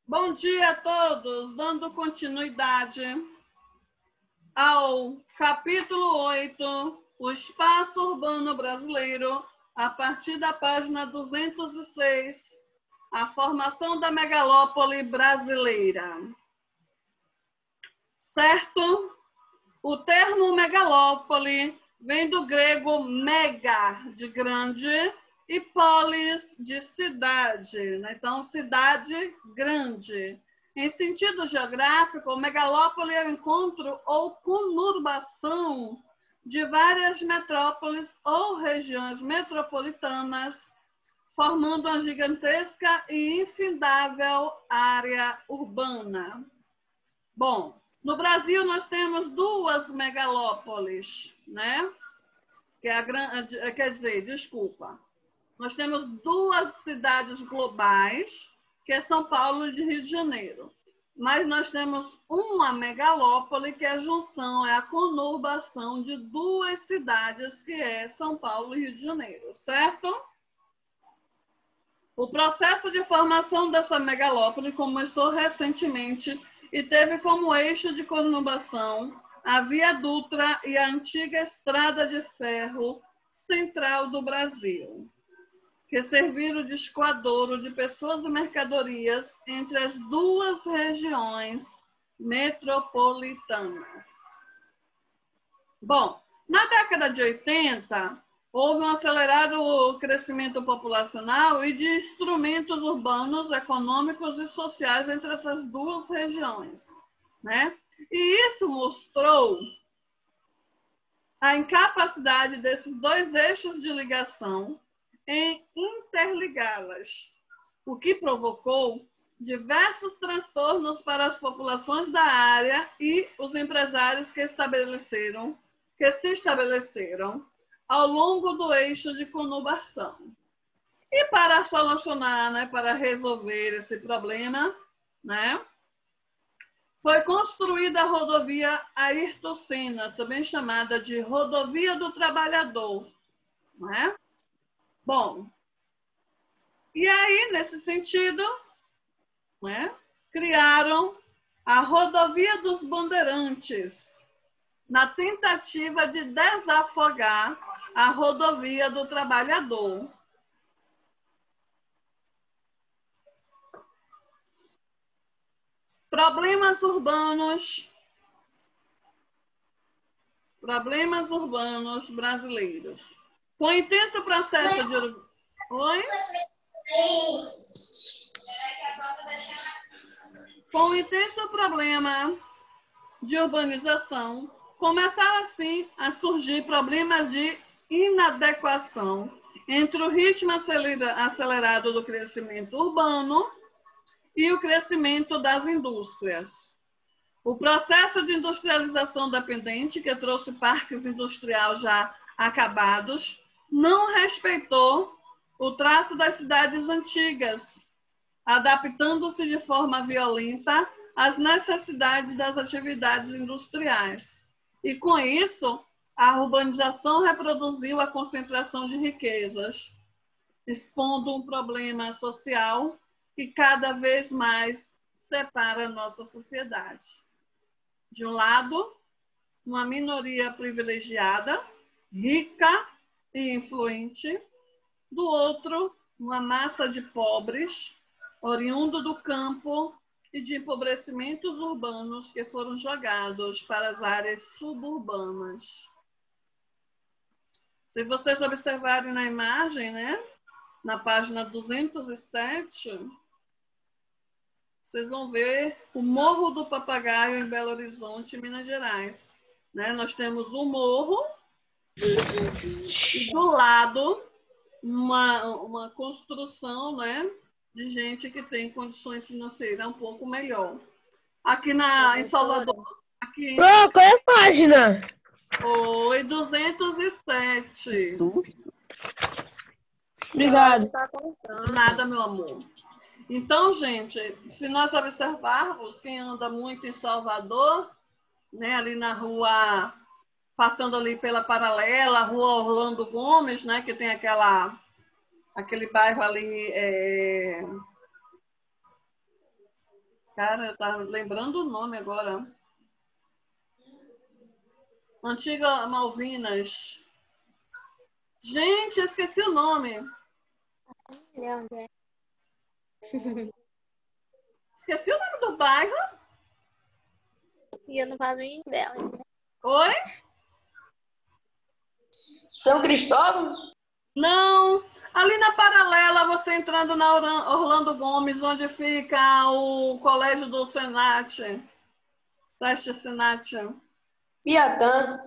Bom dia a todos, dando continuidade ao capítulo 8, o espaço urbano brasileiro, a partir da página 206, a formação da megalópole brasileira. Certo? O termo megalópole vem do grego mega, de grande, e polis, de cidade. Então, cidade grande. Em sentido geográfico, megalópole é o encontro ou conurbação de várias metrópoles ou regiões metropolitanas, formando uma gigantesca e infindável área urbana. Bom, no Brasil nós temos duas megalópoles, né? Nós temos duas cidades globais, que é São Paulo e Rio de Janeiro. Mas nós temos uma megalópole, que é a junção, é a conurbação de duas cidades, que é São Paulo e Rio de Janeiro, certo? O processo de formação dessa megalópole começou recentemente e teve como eixo de conurbação a Via Dutra e a antiga Estrada de Ferro Central do Brasil, que serviram de escoadouro de pessoas e mercadorias entre as duas regiões metropolitanas. Bom, na década de 80, houve um acelerado crescimento populacional e de instrumentos urbanos, econômicos e sociais entre essas duas regiões, né? E isso mostrou a incapacidade desses dois eixos de ligação em interligá-las, o que provocou diversos transtornos para as populações da área e os empresários que se estabeleceram ao longo do eixo de conurbação. E para solucionar, né, para resolver esse problema, né, foi construída a rodovia Ayrton Senna, também chamada de Rodovia do Trabalhador, né? Bom, e aí, nesse sentido, né, criaram a Rodovia dos Bandeirantes, na tentativa de desafogar a Rodovia do Trabalhador. Problemas urbanos brasileiros. Com intenso processo de... Oi? Com o intenso problema de urbanização, começaram assim a surgir problemas de inadequação entre o ritmo acelerado do crescimento urbano e o crescimento das indústrias. O processo de industrialização dependente, que trouxe parques industriais já acabados, não respeitou o traço das cidades antigas, adaptando-se de forma violenta às necessidades das atividades industriais. E, com isso, a urbanização reproduziu a concentração de riquezas, expondo um problema social que cada vez mais separa a nossa sociedade. De um lado, uma minoria privilegiada, rica e influente. Do outro, uma massa de pobres, oriundo do campo e de empobrecimentos urbanos que foram jogados para as áreas suburbanas. Se vocês observarem na imagem, né, na página 207, vocês vão ver o Morro do Papagaio em Belo Horizonte, Minas Gerais. Né? Nós temos um morro e do lado uma construção, né, de gente que tem condições financeiras um pouco melhor. Aqui em Salvador... Aqui... Qual é a página? Oi, 207. Obrigado. Nada, meu amor. Então, gente, se nós observarmos quem anda muito em Salvador, né, ali na rua, passando ali pela Paralela, rua Orlando Gomes, né, que tem aquele bairro ali, Cara, eu tava lembrando o nome agora. Antiga Malvinas. Gente, eu esqueci o nome. Esqueci o nome do bairro. E eu não faço nem ideia. Oi? São Cristóvão? Não. Ali na paralela, você entrando na Orlando Gomes, onde fica o colégio do Senat. Seste Senat. Piatã.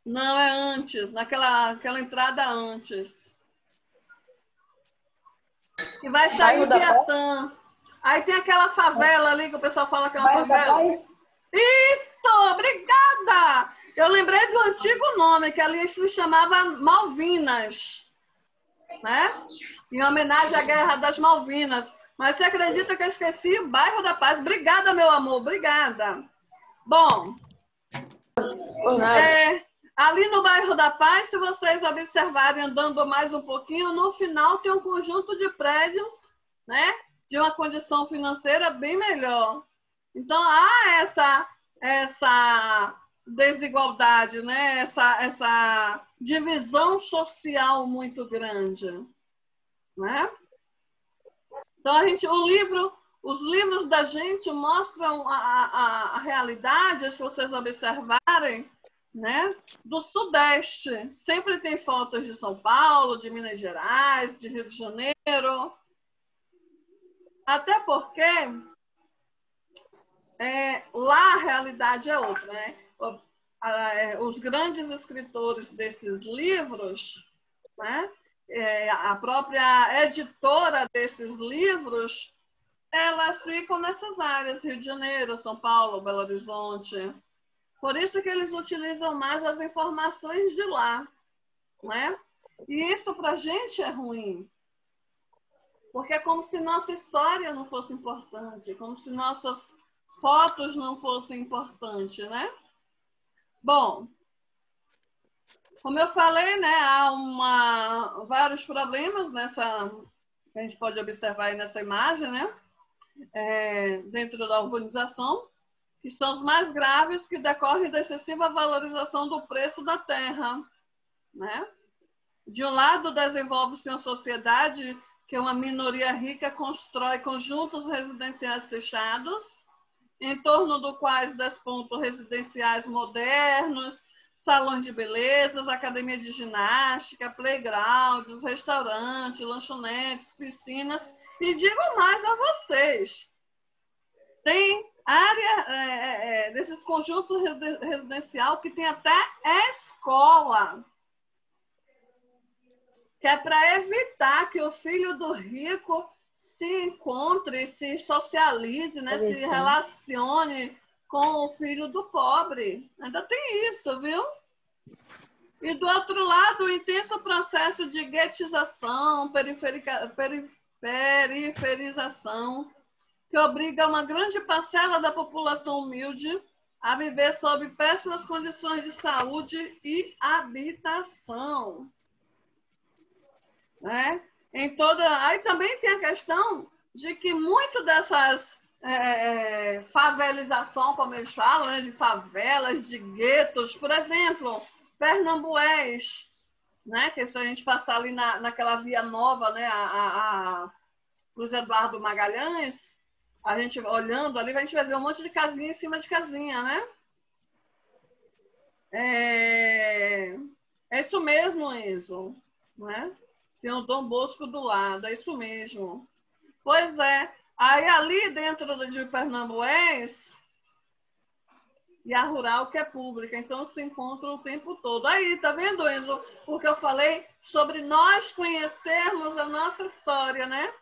Não, é antes, aquela entrada antes. E vai sair Bairro da Piatã. Aí tem aquela favela ali que o pessoal fala que é uma Bairro da favela. Paz? Isso, obrigada! Eu lembrei do antigo nome, que ali se chamava Malvinas, né? Em homenagem à Guerra das Malvinas. Mas você acredita que eu esqueci o bairro da Paz? Obrigada, meu amor, obrigada. Bom, Por nada. ali no bairro da Paz, se vocês observarem andando mais um pouquinho, no final tem um conjunto de prédios, né? De uma condição financeira bem melhor. Então, há essa desigualdade, né? Essa divisão social muito grande, né? Então, os livros da gente mostram a realidade, se vocês observarem, né? Do Sudeste. Sempre tem fotos de São Paulo, de Minas Gerais, de Rio de Janeiro. Até porque lá a realidade é outra, né? Os grandes escritores desses livros, né? A própria editora desses livros, elas ficam nessas áreas, Rio de Janeiro, São Paulo, Belo Horizonte. Por isso que eles utilizam mais as informações de lá, né? E isso para a gente é ruim, porque é como se nossa história não fosse importante, como se nossas fotos não fossem importantes, né? Bom, como eu falei, né, há vários problemas que a gente pode observar aí nessa imagem, né? Dentro da urbanização, que são os mais graves, que decorrem da excessiva valorização do preço da terra, né? De um lado, desenvolve-se uma sociedade que uma minoria rica constrói conjuntos residenciais fechados, em torno do quais despontam residenciais modernos, salões de belezas, academia de ginástica, playgrounds, restaurantes, lanchonetes, piscinas. E digo mais a vocês, tem área desses conjuntos residencial que tem até escola, que é para evitar que o filho do rico se encontre, se socialize, né? Se relacione com o filho do pobre. Ainda tem isso, viu? E do outro lado, o intenso processo de guetização, periferização, que obriga uma grande parcela da população humilde a viver sob péssimas condições de saúde e habitação. Né? Aí também tem a questão de que muito dessas favelização, como eles falam, né? De favelas, de guetos, por exemplo, Pernambués, né? Que se a gente passar ali naquela via nova, né? a Luiz Eduardo Magalhães, a gente olhando ali, a gente vai ver um monte de casinha em cima de casinha, né? É isso mesmo, Enzo, né? Tem o Dom Bosco do lado, é isso mesmo. Pois é. Aí ali dentro de Pernambués, e a rural que é pública, então se encontra o tempo todo. Aí, tá vendo, Enzo? Porque eu falei sobre nós conhecermos a nossa história, né?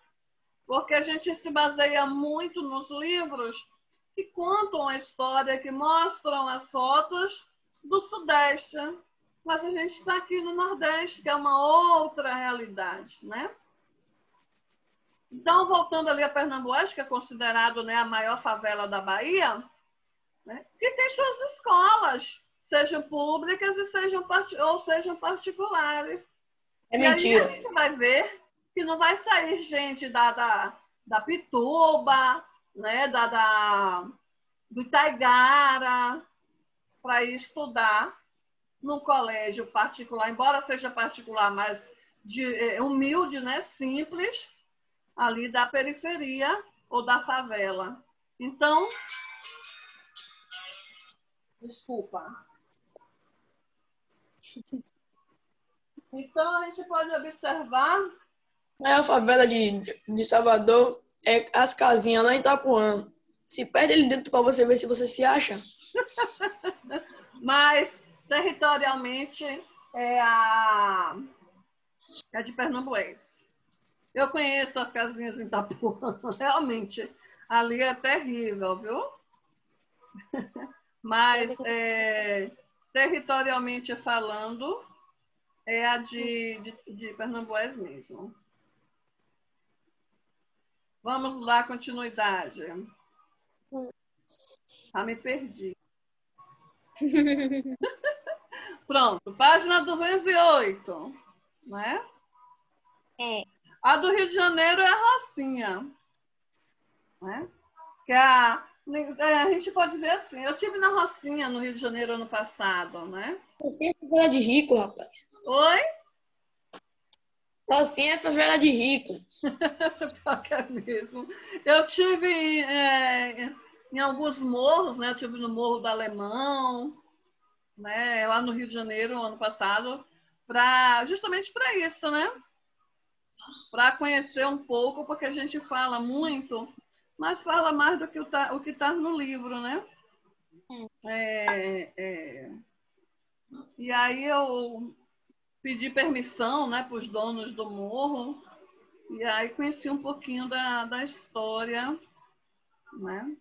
Porque a gente se baseia muito nos livros que contam a história, que mostram as fotos do Sudeste. Mas a gente está aqui no Nordeste, que é uma outra realidade, né? Então, voltando ali a Pernambués, que é considerado, né, a maior favela da Bahia, né, que tem suas escolas, sejam públicas ou sejam particulares. É e mentira. aí a gente vai ver que não vai sair gente da Pituba, né, do Itaigara, para ir estudar num colégio particular, embora seja particular, mas humilde, né, simples, ali da periferia ou da favela. Então, desculpa. Então, a gente pode observar... A favela de Salvador é as casinhas lá em Itapuã. Se perde ali dentro para você ver se você se acha. Mas, territorialmente, é de Pernambués. Eu conheço as casinhas em Itapuã. Realmente, ali é terrível, viu? Mas, territorialmente falando, é a de Pernambués mesmo. Vamos dar continuidade. Me perdi. Pronto, página 208, né? A do Rio de Janeiro é a Rocinha, né? Que a gente pode ver assim, eu estive na Rocinha, no Rio de Janeiro, ano passado, né? Rocinha é favela de rico, rapaz. Oi? Rocinha é favela de rico. É mesmo. Eu estive em alguns morros, né? Eu estive no Morro do Alemão, né? Lá no Rio de Janeiro, ano passado, justamente para isso, né? Para conhecer um pouco, porque a gente fala muito, mas fala mais do que o que está no livro, né? E aí eu pedi permissão, né, para os donos do morro, e aí conheci um pouquinho da história, né?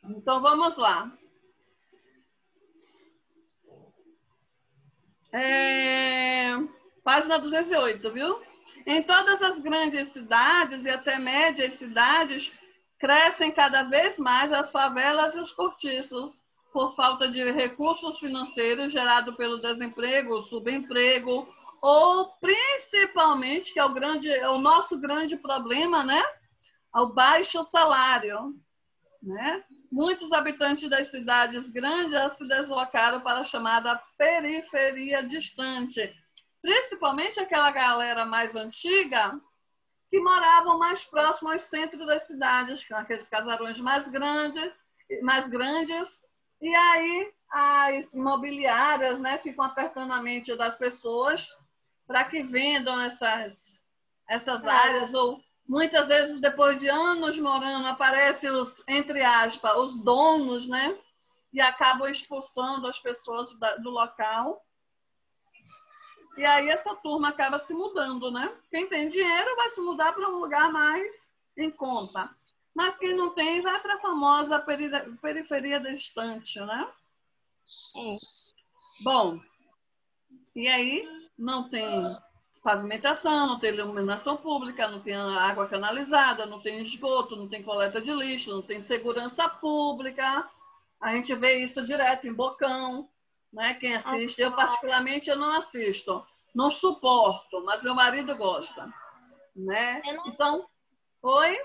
Então, vamos lá. Página 208, viu? Em todas as grandes cidades e até médias cidades, crescem cada vez mais as favelas e os cortiços, por falta de recursos financeiros gerado pelo desemprego, subemprego, ou principalmente, que é o nosso grande problema, né? O baixo salário, né? Muitos habitantes das cidades grandes se deslocaram para a chamada periferia distante, principalmente aquela galera mais antiga que moravam mais próximo aos centros das cidades, com aqueles casarões mais grandes, e aí as imobiliárias, né, ficam apertando a mente das pessoas para que vendam essas áreas, ou muitas vezes, depois de anos morando, aparecem entre aspas, os donos, né? E acabam expulsando as pessoas do local. E aí essa turma acaba se mudando, né? Quem tem dinheiro vai se mudar para um lugar mais em conta. Mas quem não tem vai para a famosa periferia distante, né? Bom, e aí não tem pavimentação, não tem iluminação pública, não tem água canalizada, não tem esgoto, não tem coleta de lixo, não tem segurança pública. A gente vê isso direto em Bocão, né? Quem assiste, eu particularmente eu não assisto, não suporto, mas meu marido gosta, né? Então, oi?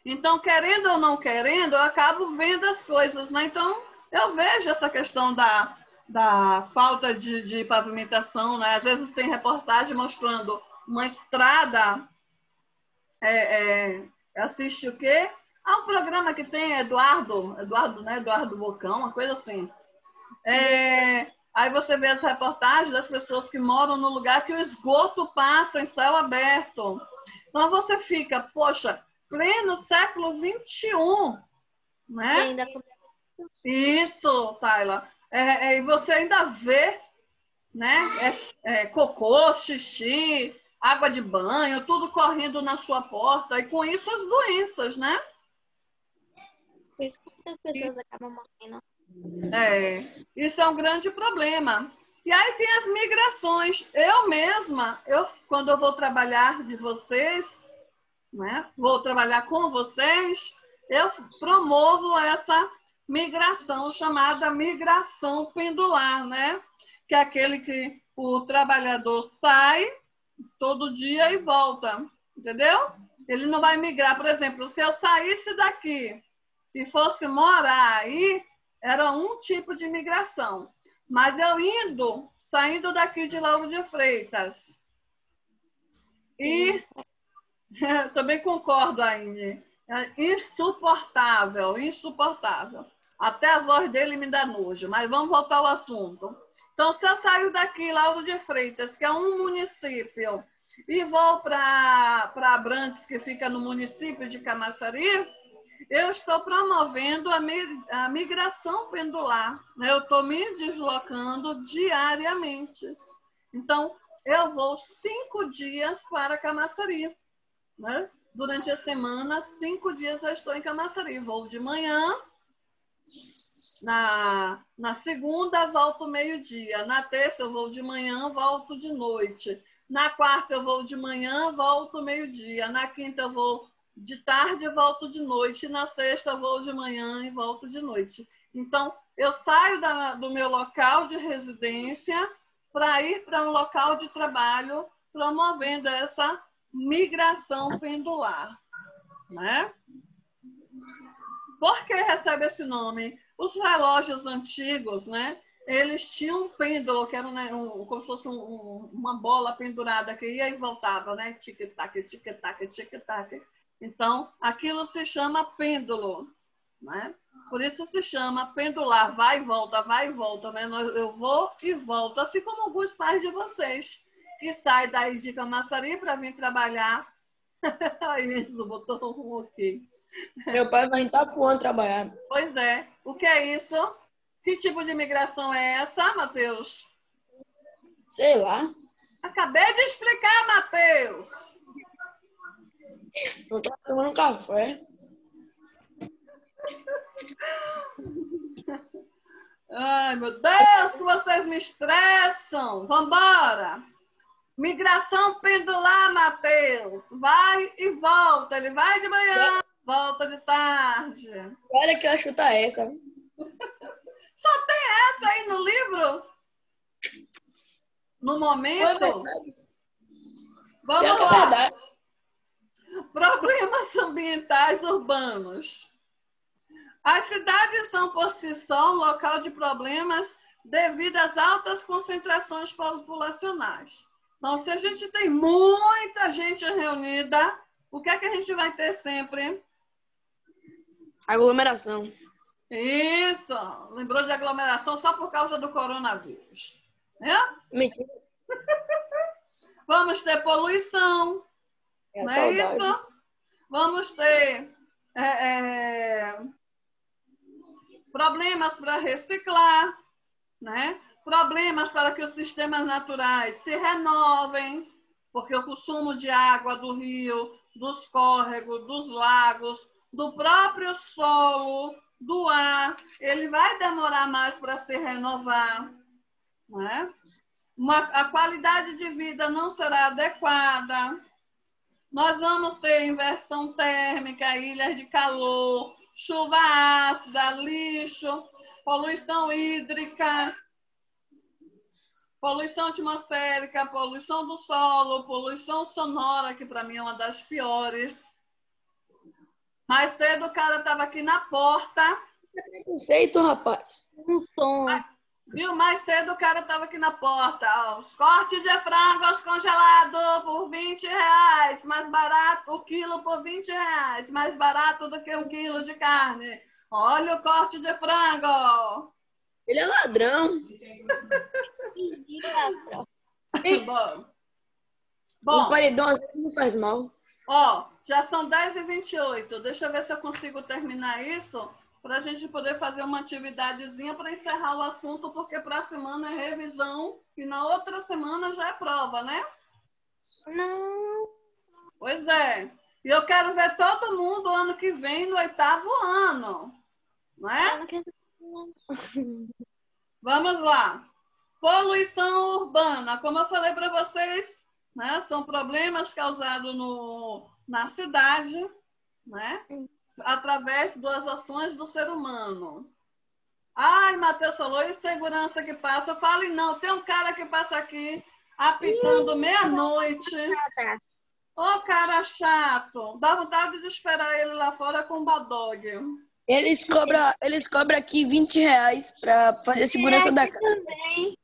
Então, querendo ou não querendo, eu acabo vendo as coisas, né? Então, eu vejo essa questão da falta de pavimentação, né? Às vezes tem reportagem mostrando uma estrada, assiste o quê? Um programa que tem Eduardo, né? Eduardo Bocão, uma coisa assim. Aí você vê as reportagens das pessoas que moram no lugar que o esgoto passa em céu aberto. Então você fica, poxa, pleno século XXI, né? E ainda... Isso, Tayla. E você ainda vê, né? Cocô, xixi, água de banho, tudo correndo na sua porta. E com isso as doenças, né? Por isso que as pessoas acabam morrendo. Isso é um grande problema. E aí tem as migrações. Eu mesma, quando eu vou trabalhar de vocês, né? Vou trabalhar com vocês, eu promovo essa migração chamada migração pendular, né? Que é aquele que o trabalhador sai todo dia e volta, entendeu? Ele não vai migrar. Por exemplo, se eu saísse daqui e fosse morar aí, era um tipo de migração. Mas eu saindo daqui de Lauro de Freitas, e também concordo, Aine, é insuportável, insuportável. Até a voz dele me dá nojo, mas vamos voltar ao assunto. Então, se eu saio daqui, Lauro de Freitas, que é um município, e vou para Abrantes, que fica no município de Camaçari, eu estou promovendo a migração pendular, né? Eu estou me deslocando diariamente. Então, eu vou 5 dias para Camaçari, né? Durante a semana, 5 dias eu estou em Camaçari. Vou de manhã, na segunda, volto meio-dia. Na terça, eu vou de manhã, volto de noite. Na quarta, eu vou de manhã, volto meio-dia. Na quinta, eu vou de tarde e volto de noite. Na sexta, eu vou de manhã e volto de noite. Então, eu saio do meu local de residência para ir para um local de trabalho, promovendo essa migração pendular, né? Por que recebe esse nome? Os relógios antigos, né? Eles tinham um pêndulo, que era como se fosse uma bola pendurada que ia e voltava, né? Tic-tac, tic-tac, tic-tac. Então, aquilo se chama pêndulo, né? Por isso se chama pendular, vai e volta, né? Eu vou e volto, assim como alguns pais de vocês, que saem daí de Camaçari para vir trabalhar. Aí, Enzo botou um ok. Meu pai vai em Itapuã trabalhar. Pois é. O que é isso? Que tipo de imigração é essa, Matheus? Sei lá. Acabei de explicar, Matheus. Eu tô tomando café. Ai, meu Deus, que vocês me estressam. Vambora. Migração pendular, Matheus. Vai e volta. Ele vai de manhã, volta de tarde. Olha que eu chutar essa. Só tem essa aí no livro? No momento? Vamos lá. Problemas ambientais urbanos. As cidades são, por si só, um local de problemas devido às altas concentrações populacionais. Então, se a gente tem muita gente reunida, o que é que a gente vai ter sempre? Aglomeração. Isso! Lembrou de aglomeração só por causa do coronavírus. Né? Mentira. Vamos ter poluição. É a não saudade. É isso? Vamos ter problemas para reciclar, né? Problemas para que os sistemas naturais se renovem, porque o consumo de água do rio, dos córregos, dos lagos, do próprio solo, do ar, ele vai demorar mais para se renovar, né? A qualidade de vida não será adequada. Nós vamos ter inversão térmica, ilhas de calor, chuva ácida, lixo, poluição hídrica, poluição atmosférica, poluição do solo, poluição sonora, que para mim é uma das piores. Mais cedo o cara estava aqui na porta. Preconceito, rapaz. Um som. Viu? Mais cedo o cara estava aqui na porta. Ó, os cortes de frango congelado por R$20. Mais barato, o quilo por R$20. Mais barato do que 1 quilo de carne. Olha o corte de frango. Ele é ladrão. Bom, Um paredão às vezes não faz mal. ó, já são 10h28. Deixa eu ver se eu consigo terminar isso para a gente poder fazer uma atividadezinha para encerrar o assunto, porque para a semana é revisão e na outra semana já é prova, né? Não. Pois é. E eu quero ver todo mundo ano que vem no 8º ano, não é? Eu não quero... Vamos lá. Poluição urbana. Como eu falei para vocês, né, são problemas causados na cidade, né, através das ações do ser humano. Ai, Matheus falou, e segurança que passa? Fale não, tem um cara que passa aqui apitando meia-noite. Tá. Ô, cara chato. Dá vontade de esperar ele lá fora com o bulldog. Eles cobram aqui R$ 20 pra fazer segurança da casa. Também.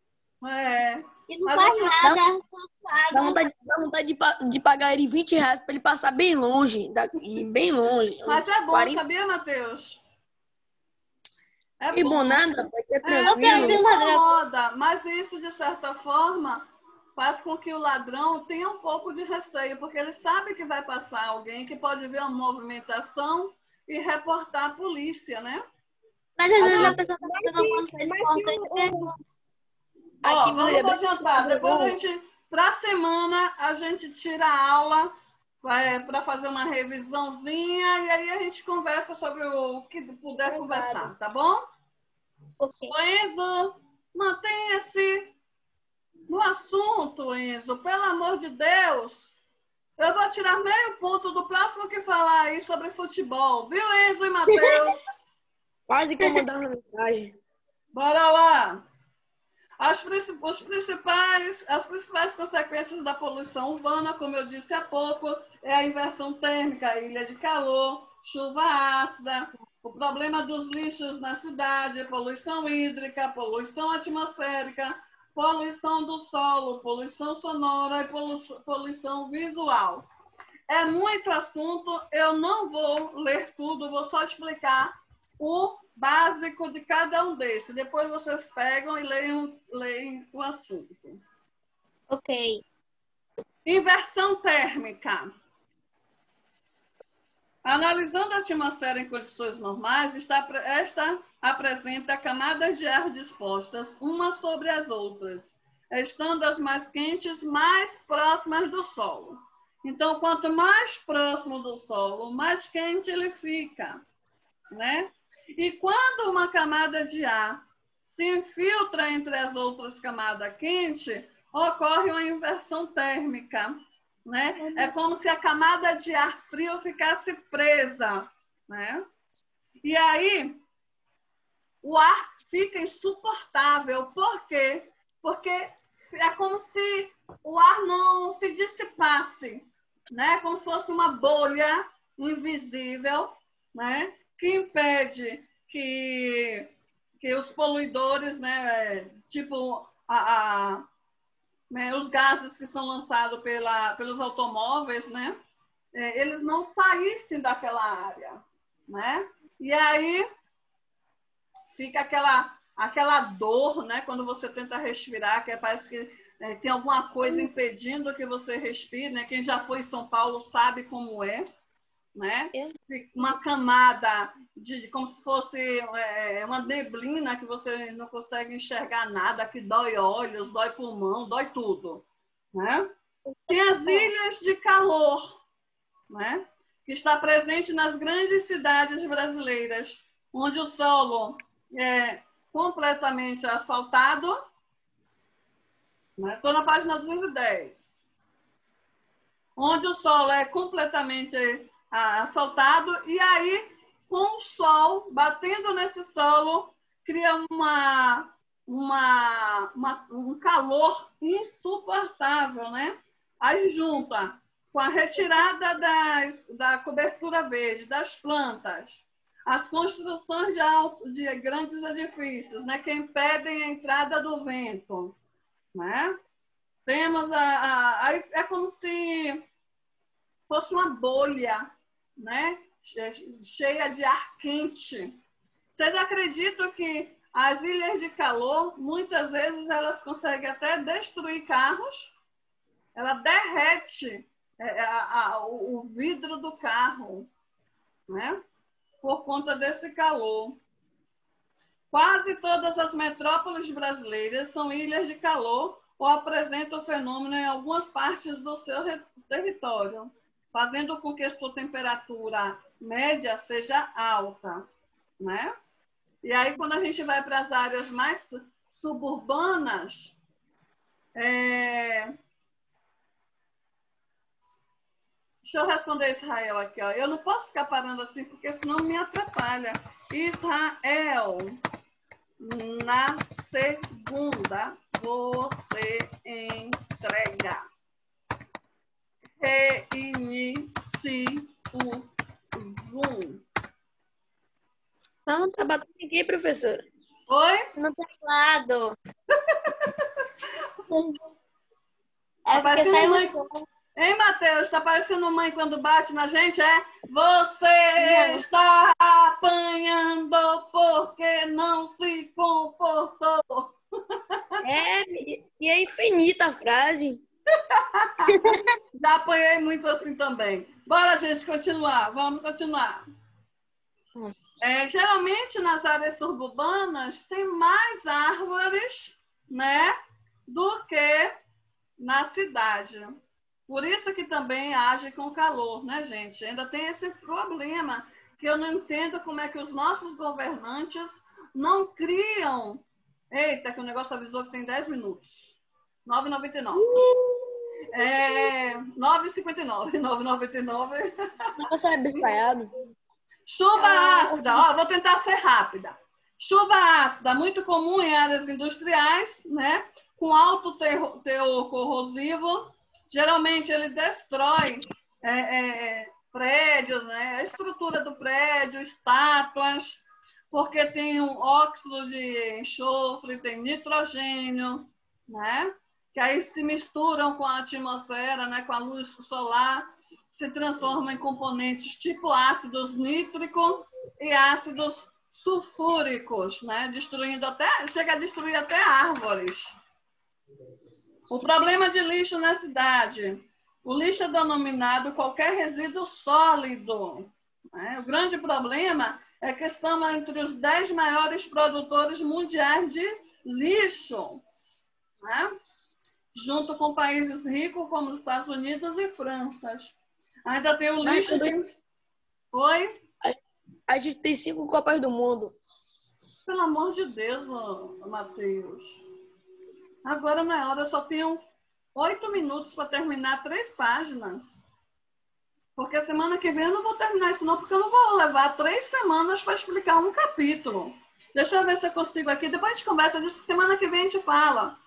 É. E não Mas faz você- nada. Só Dá paga. vontade de pagar ele R$ 20 pra ele passar bem longe daqui, bem longe. Mas é bom, 40. sabia, Matheus? É Que bom. bom nada, vai ser É, tranquilo. viu, ladrão? incomoda, mas isso, de certa forma, faz com que o ladrão tenha um pouco de receio, porque ele sabe que vai passar alguém que pode ver uma movimentação e reportar a polícia, né? Mas às vezes a pessoa tá fazendo alguma coisa importante. Ó, Aqui vamos você adiantar. Depois a gente, pra semana, a gente tira a aula para fazer uma revisãozinha e aí a gente conversa sobre o que puder conversar, tá bom? Ok. Ô, Enzo, mantenha-se no assunto, Enzo. Pelo amor de Deus. Eu vou tirar meio ponto do próximo que falar aí sobre futebol. Viu, Enzo e Matheus? quase que eu mandar uma mensagem. Bora lá. As principais consequências da poluição urbana, como eu disse há pouco, é a inversão térmica, a ilha de calor, chuva ácida, o problema dos lixos na cidade, poluição hídrica, poluição atmosférica, poluição do solo, poluição sonora e poluição visual. É muito assunto, eu não vou ler tudo, vou só explicar o básico de cada um desses. Depois vocês pegam e leem o assunto. Ok. Inversão térmica. Analisando a atmosfera em condições normais, esta apresenta camadas de ar dispostas umas sobre as outras, estando as mais quentes mais próximas do solo. Então, quanto mais próximo do solo, mais quente ele fica, né? E quando uma camada de ar se infiltra entre as outras camadas quentes, ocorre uma inversão térmica, né? É como se a camada de ar frio ficasse presa, né? E aí o ar fica insuportável. Por quê? Porque é como se o ar não se dissipasse, né? Como se fosse uma bolha invisível, né? Que impede que os poluidores, né? Tipo né, os gases que são lançados pelos automóveis, né? Eles não saíssem daquela área, né? E aí fica aquela dor, né? Quando você tenta respirar, que parece que tem alguma coisa impedindo que você respire, né? Quem já foi em São Paulo sabe como é, né? Uma camada de como se fosse uma neblina que você não consegue enxergar nada, que dói olhos, dói pulmão, dói tudo, né? Tem as ilhas de calor, né? Que está presente nas grandes cidades brasileiras, onde o solo é completamente asfaltado. Estou na página 210. Onde o solo é completamente asfaltado e aí, com o sol batendo nesse solo, cria um calor insuportável, né? Aí junta com a retirada da cobertura verde, das plantas, as construções de grandes edifícios, né, que impedem a entrada do vento, né? Temos é como se fosse uma bolha, né, cheia de ar quente. Vocês acreditam que as ilhas de calor, muitas vezes, elas conseguem até destruir carros? Ela derrete o vidro do carro, né? Por conta desse calor. Quase todas as metrópoles brasileiras são ilhas de calor ou apresentam o fenômeno em algumas partes do seu território, fazendo com que sua temperatura média seja alta, né? E aí, quando a gente vai para as áreas mais suburbanas, deixa eu responder Israel aqui, ó. Eu não posso ficar parando assim, porque senão me atrapalha. Israel, na segunda, você entra. Tá batendo aqui, professora. Oi? No teclado. Tá É porque parecendo saiu o mãe. som. Hein, Matheus? Tá parecendo mãe quando bate na gente, é? Você Não. está apanhando porque não se comportou. E é infinita a frase. Já apanhei muito assim também. Bora, gente, continuar. Vamos continuar. Geralmente, nas áreas suburbanas, tem mais árvores, né, do que na cidade. Por isso que também age com calor, né, gente? Ainda tem esse problema que eu não entendo como é que os nossos governantes não criam... Eita, que o negócio avisou que tem 10 minutos. 9h99. 9h59. 9h99. Nossa, é bestalhado. Chuva ácida. Ó, vou tentar ser rápida. Chuva ácida, muito comum em áreas industriais, né? Com alto teor corrosivo. Geralmente ele destrói prédios, né? A estrutura do prédio, estátuas, porque tem um óxido de enxofre, tem nitrogênio, né? Que aí se misturam com a atmosfera, né? Com a luz solar, se transformam em componentes tipo ácidos nítrico e ácidos sulfúricos, né? Chega a destruir até árvores. O problema de lixo na cidade. O lixo é denominado qualquer resíduo sólido, né? O grande problema é que estamos entre os 10 maiores produtores mundiais de lixo, né? Junto com países ricos como os Estados Unidos e França. Ainda tem o lixo... Oi? A gente tem 5 Copas do Mundo. Pelo amor de Deus, Matheus. Agora não é hora, só tenho 8 minutos para terminar 3 páginas. Porque semana que vem eu não vou terminar isso não, porque eu não vou levar 3 semanas para explicar um capítulo. Deixa eu ver se eu consigo aqui. Depois a gente conversa disso, que semana que vem a gente fala.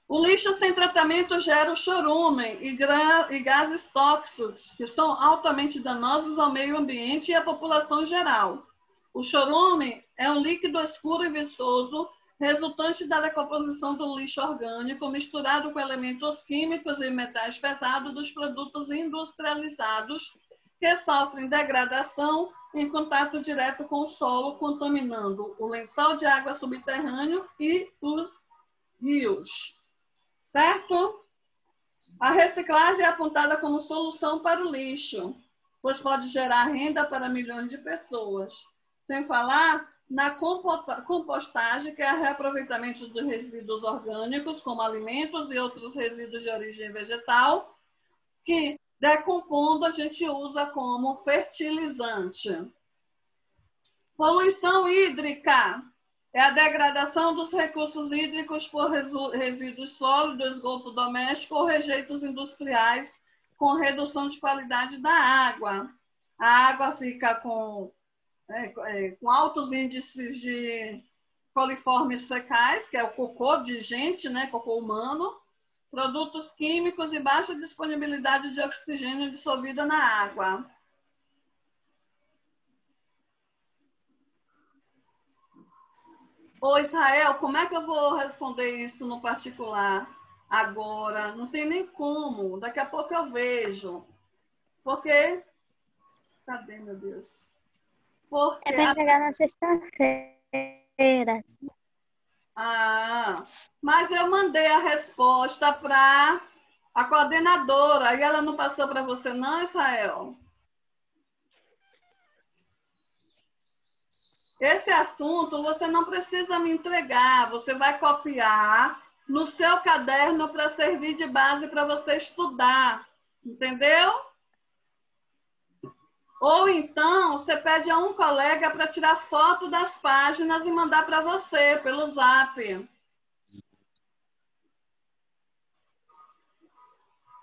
O lixo sem tratamento gera o chorume e gases tóxicos, que são altamente danosos ao meio ambiente e à população geral. O chorume é um líquido escuro e viçoso, resultante da decomposição do lixo orgânico, misturado com elementos químicos e metais pesados dos produtos industrializados, que sofrem degradação em contato direto com o solo, contaminando o lençol de água subterrâneo e os rios. Certo? A reciclagem é apontada como solução para o lixo, pois pode gerar renda para milhões de pessoas. Sem falar na compostagem, que é o reaproveitamento dos resíduos orgânicos, como alimentos e outros resíduos de origem vegetal, que, decompondo, a gente usa como fertilizante. Poluição hídrica. É a degradação dos recursos hídricos por resíduos sólidos, esgoto doméstico ou rejeitos industriais, com redução de qualidade da água. A água fica com altos índices de coliformes fecais, que é o cocô de gente, né, cocô humano, produtos químicos e baixa disponibilidade de oxigênio dissolvido na água. Ô, Israel, como é que eu vou responder isso no particular agora? Não tem nem como. Daqui a pouco eu vejo. Porque... Cadê, meu Deus? Porque... É para entregar na sexta-feira. Mas eu mandei a resposta para a coordenadora. E ela não passou para você não, Israel? Esse assunto você não precisa me entregar, você vai copiar no seu caderno para servir de base para você estudar, entendeu? Ou então você pede a um colega para tirar foto das páginas e mandar para você pelo Zap.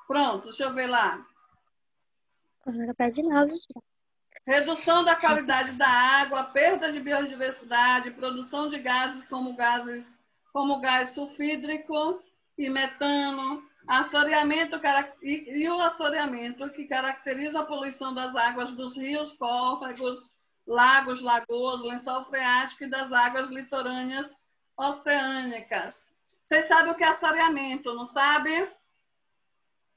Pronto, deixa eu ver lá. Agora pede novo. Redução da qualidade da água, perda de biodiversidade, produção de gases como gás sulfídrico e metano, assoreamento e o assoreamento que caracteriza a poluição das águas dos rios, córregos, lagos, lagoas, lençol freático e das águas litorâneas oceânicas. Vocês sabem o que é assoreamento, não sabe?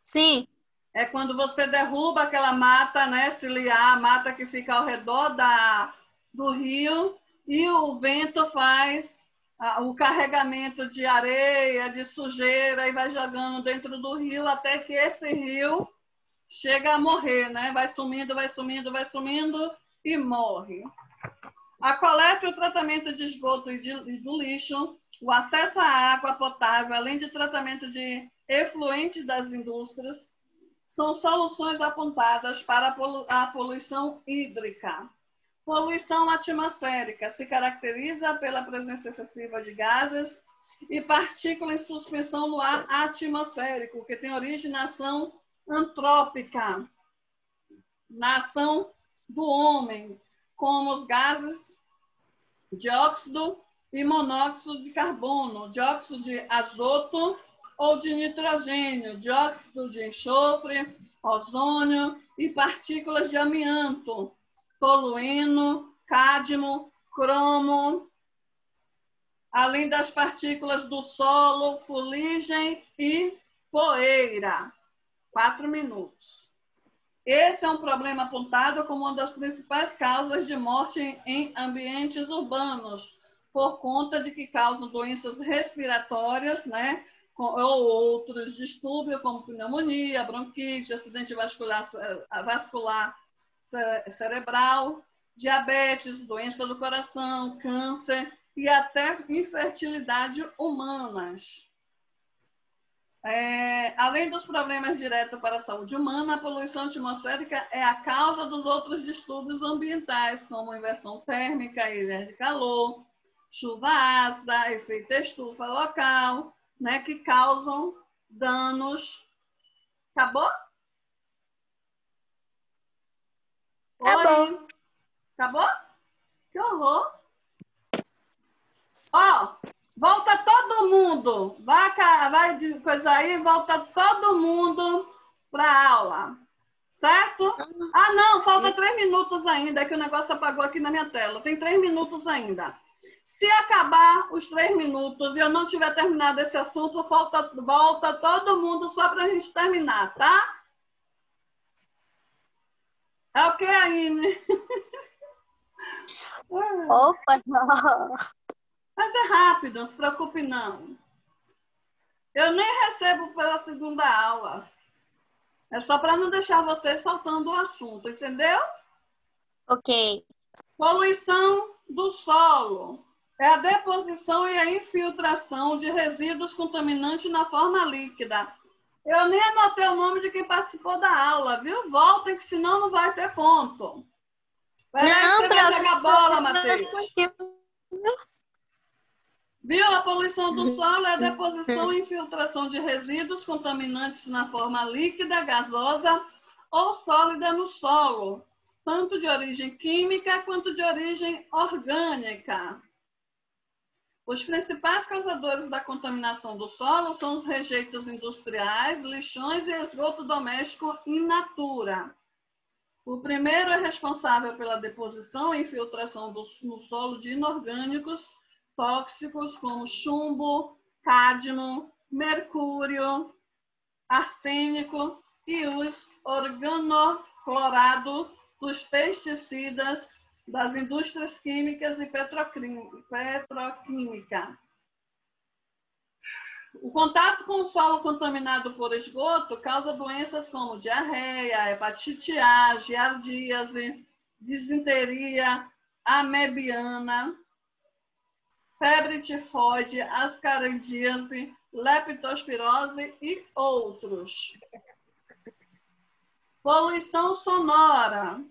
Sim. É quando você derruba aquela mata, né, ciliar, a mata que fica ao redor do rio, e o vento faz o carregamento de areia, de sujeira, e vai jogando dentro do rio até que esse rio chega a morrer, né? Vai sumindo, vai sumindo, vai sumindo e morre. A coleta e o tratamento de esgoto e do lixo, o acesso à água potável, além de tratamento de efluentes das indústrias, são soluções apontadas para a poluição hídrica. Poluição atmosférica se caracteriza pela presença excessiva de gases e partículas em suspensão no ar atmosférico, que tem origem na ação antrópica, na ação do homem, como os gases dióxido e monóxido de carbono, dióxido de azoto ou de nitrogênio, dióxido de enxofre, ozônio e partículas de amianto, tolueno, cádmio, cromo, além das partículas do solo, fuligem e poeira. 4 minutos. Esse é um problema apontado como uma das principais causas de morte em ambientes urbanos, por conta de que causam doenças respiratórias, né, ou outros distúrbios, como pneumonia, bronquite, acidente vascular cerebral, diabetes, doença do coração, câncer e até infertilidade humanas. Além dos problemas diretos para a saúde humana, a poluição atmosférica é a causa dos outros distúrbios ambientais, como inversão térmica, ilhas de calor, chuva ácida, efeito estufa local, né, que causam danos. Acabou? Acabou. Acabou? Que horror! Ó, volta todo mundo. Vai de coisa aí, volta todo mundo para a aula. Certo? Ah, não, falta 3 minutos ainda, que o negócio apagou aqui na minha tela. Tem 3 minutos ainda. Se acabar os 3 minutos e eu não tiver terminado esse assunto, volta todo mundo só para a gente terminar, tá? É o que aí, né? Opa, não. Mas é rápido, não se preocupe não. Eu nem recebo pela segunda aula. É só para não deixar vocês soltando o assunto, entendeu? Ok. Poluição do solo. É a deposição e a infiltração de resíduos contaminantes na forma líquida. Eu nem anotei o nome de quem participou da aula, viu? Voltem, que senão não vai ter ponto. Peraí que você vai jogar bola, Matheus. Viu? A poluição do solo é a deposição e infiltração de resíduos contaminantes na forma líquida, gasosa ou sólida no solo, tanto de origem química quanto de origem orgânica. Os principais causadores da contaminação do solo são os rejeitos industriais, lixões e esgoto doméstico in natura. O primeiro é responsável pela deposição e infiltração no solo de inorgânicos tóxicos como chumbo, cádmio, mercúrio, arsênico e os organoclorados dos pesticidas das indústrias químicas e petroquímica. O contato com o solo contaminado por esgoto causa doenças como diarreia, hepatite A, giardíase, disenteria amebiana, febre tifoide, ascaridíase, leptospirose e outros. Poluição sonora.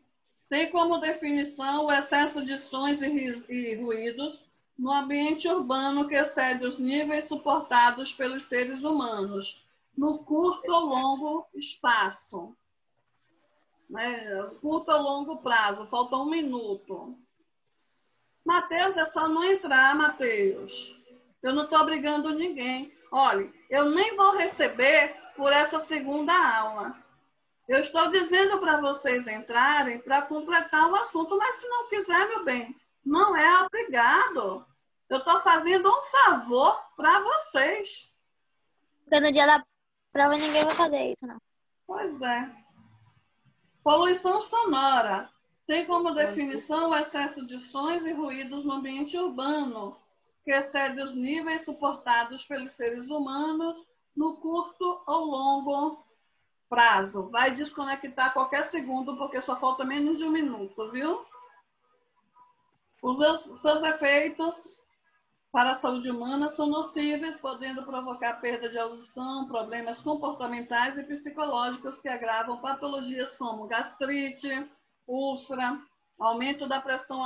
Tem como definição o excesso de sons e ruídos no ambiente urbano que excede os níveis suportados pelos seres humanos, no curto ou longo espaço. Curto ou longo prazo, falta 1 minuto. Matheus, é só não entrar, Matheus. Eu não estou obrigando ninguém. Olha, eu nem vou receber por essa segunda aula. Eu estou dizendo para vocês entrarem para completar o assunto, mas se não quiser, meu bem, não é obrigado. Eu estou fazendo um favor para vocês. Porque no dia da prova ninguém vai fazer isso, não. Pois é. Poluição sonora. Tem como definição o excesso de sons e ruídos no ambiente urbano, que excede os níveis suportados pelos seres humanos no curto ou longo prazo. Vai desconectar a qualquer segundo, porque só falta menos de 1 minuto, viu? Os seus efeitos para a saúde humana são nocíveis, podendo provocar perda de audição, problemas comportamentais e psicológicos que agravam patologias como gastrite, úlcera, aumento da pressão